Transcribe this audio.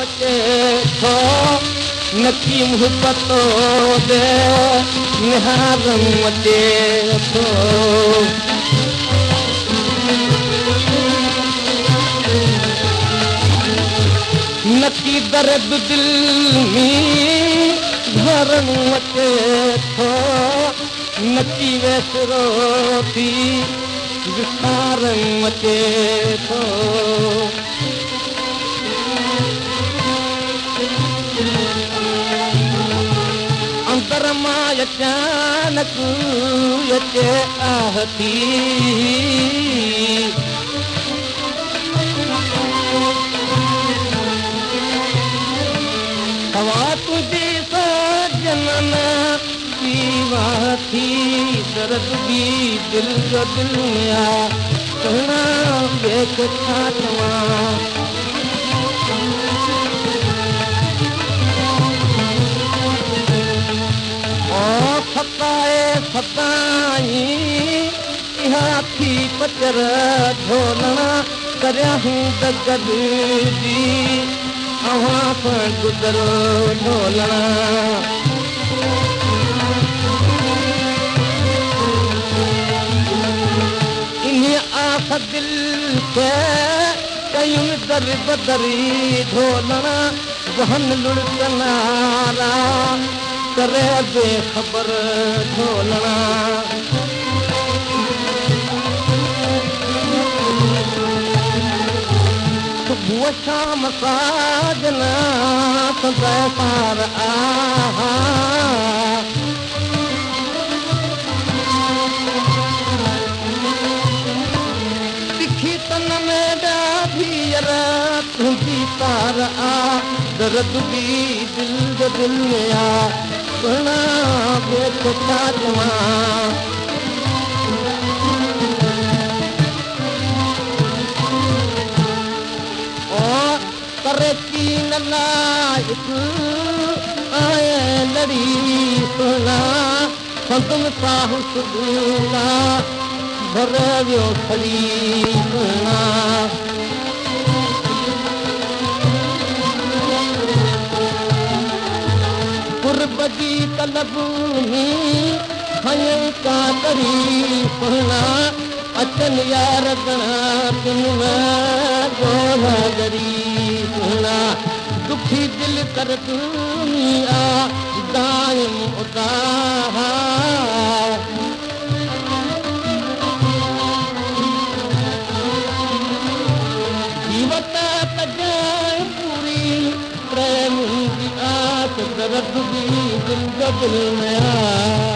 अचे थो नकी मुहबतो दे निहारम अचे थो नकी दर्द दिल में भरण अचे थो नकी वेसरो थी विसारण अचे थो अंदर मां अचानक अचे आहती हवा तुझी सजनन पीवा थी दर्द भी दिल जो दिल में आ कहना बेक छा चवां फताए फताई इहा थी पचर ढोलना करिया हूं दगद जी अवां पर गुज़रो ढोलना इन्हीं आस दिल के कयूं दर बदरी ढोलना जहन लुड़कनारा करे बेखबर ढोलना सुबह शाम साजना सदा पार आहा दिखी तन में ॾाढी तुझी तार आ दर्द भी दिल जो दिल में आ सुना बेक छा चवां तरक्की न लाइक आए लड़ी सुना संतम साहु सुना भर वियो खड़ी सुना कुर्ब जी तलब में खय का करी सुना अचन यार गणा तुम गोरा गरी सुना दुखी दिल कर दुनिया दायम उदाहा जीवत तजाए पूरी प्रेम की आस दर्द भी दिल दिल में आ